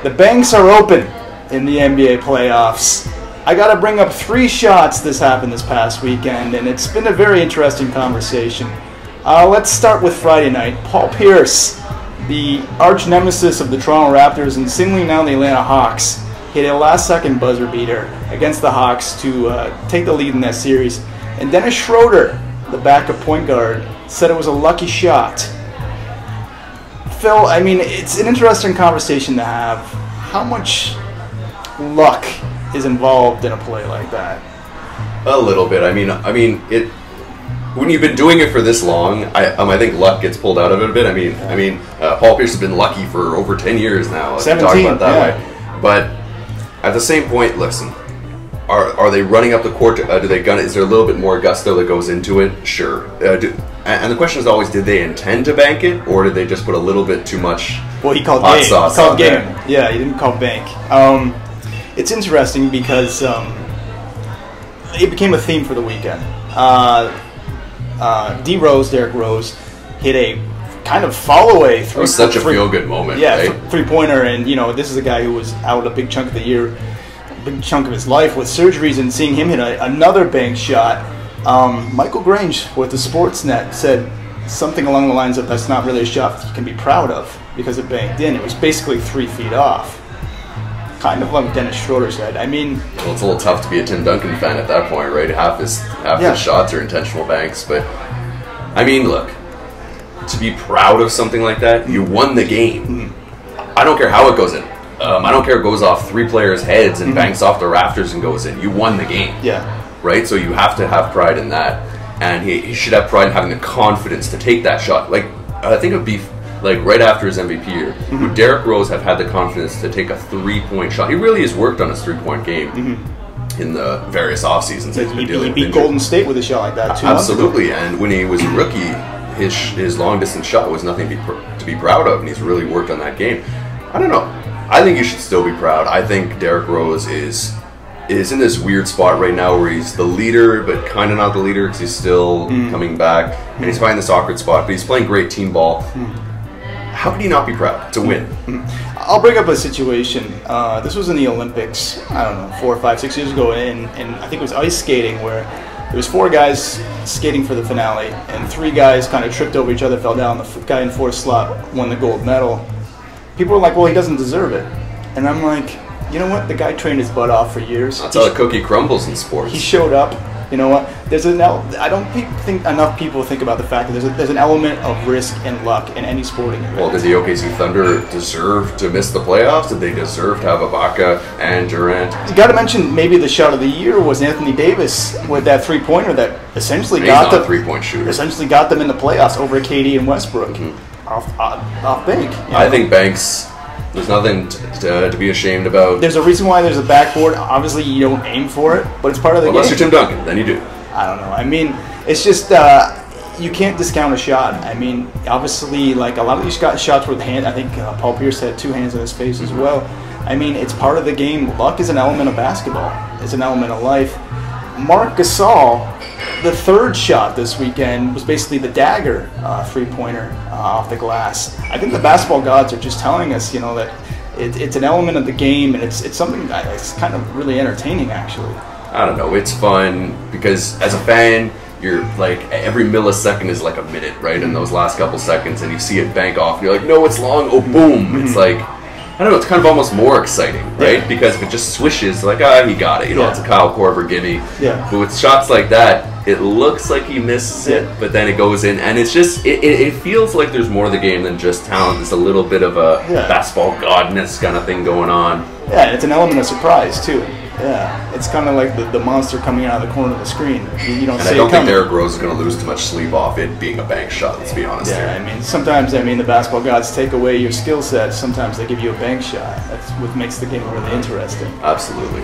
The banks are open in the NBA playoffs. I got to bring up 3 shots this happened this past weekend, and it's been a very interesting conversation. Let's start with Friday night. Paul Pierce, the arch nemesis of the Toronto Raptors and seemingly now the Atlanta Hawks, hit a last-second buzzer beater against the Hawks to take the lead in that series. And Dennis Schroder, the backup point guard, said it was a lucky shot. Phil, I mean, it's an interesting conversation to have. How much luck is involved in a play like that? A little bit. I mean, it. When you've been doing it for this long, I think luck gets pulled out of it a bit. I mean, Paul Pierce has been lucky for over 10 years now. 17, talk about that way. But at the same point, listen, are they running up the court? Do they gun it? Is there a little bit more gusto that goes into it? Sure. And the question is always, did they intend to bank it, or did they just put a little bit too much he called hot game. sauce He called on game. there? Yeah, he didn't call bank. It's interesting because it became a theme for the weekend. Derrick Rose hit a kind of follow-away It was such a feel-good moment. Yeah, right? Three-pointer, and this is a guy who was out a big chunk of the year, a big chunk of his life with surgeries, and seeing him hit another bank shot. Michael Grange with the Sportsnet said something along the lines of, that's not really a shot you can be proud of because it banked in. It was basically 3 feet off. Kind of like Dennis Schroder said. I mean, well, it's a little tough to be a Tim Duncan fan at that point, right? Half his shots are intentional banks, but I mean, look, to be proud of something like that, you won the game. I don't care how it goes in. I don't care if it goes off 3 players' heads and banks off the rafters and goes in. You won the game. Yeah. Right? So you have to have pride in that. And he should have pride in having the confidence to take that shot. Like, I think it would be like right after his MVP year, would Derrick Rose have had the confidence to take a 3-point shot? He really has worked on his 3-point game in the various off seasons. He beat Golden State with a shot like that, too. Absolutely. And when he was a rookie, his long-distance shot was nothing to be proud of, and he's really worked on that game. I don't know. I think you should still be proud. I think Derrick Rose is in this weird spot right now where he's the leader, but kind of not the leader because he's still coming back, and he's finding this awkward spot, but he's playing great team ball. How can you not be proud to win? I'll bring up a situation. This was in the Olympics, I don't know, 4, 5, 6 years ago, and I think it was ice skating, where there was 4 guys skating for the finale, and 3 guys kind of tripped over each other, fell down. The guy in 4th slot won the gold medal. People were like, well, he doesn't deserve it. And I'm like, you know what? The guy trained his butt off for years. That's how the cookie crumbles in sports. He showed up. You know what? I don't think enough people think about the fact that there's an element of risk and luck in any sporting event. Well, did the OKC Thunder deserve to miss the playoffs? Did they deserve to have Ibaka and Durant? You got to mention maybe the shot of the year was Anthony Davis with that 3-pointer that essentially got them 3-point shooter. Essentially got them in the playoffs over KD and Westbrook off bank. I think banks. There's nothing to be ashamed about. There's a reason why there's a backboard. Obviously, you don't aim for it, but it's part of the game. Unless you're Tim Duncan, then you do. I don't know. I mean, it's just you can't discount a shot. I mean, obviously, like a lot of these shots were with hand. I think Paul Pierce had 2 hands on his face as well. I mean, it's part of the game. Luck is an element of basketball. It's an element of life. Marc Gasol, the 3rd shot this weekend was basically the dagger 3-pointer off the glass. I think the basketball gods are just telling us, that it's an element of the game, and it's something that's kind of really entertaining, actually. I don't know. It's fun because as a fan, you're like every millisecond is like a minute, right? In those last couple seconds, and you see it bank off, and you're like, no, it's long. Oh, boom! It's like, I don't know. It's kind of almost more exciting, right? Yeah. Because if it just swishes, like, he got it. It's a Kyle Korver gimme. Yeah. But with shots like that, it looks like he misses it, but then it goes in, and it's just it feels like there's more of the game than just talent. There's a little bit of a basketball godness kind of thing going on. Yeah, and it's an element of surprise too. Yeah, it's kind of like the monster coming out of the corner of the screen. You don't see it coming. I don't think Derrick Rose is going to lose too much sleep off it being a bank shot, let's be honest here. I mean, sometimes, the basketball gods take away your skill set. Sometimes they give you a bank shot. That's what makes the game really interesting. Absolutely.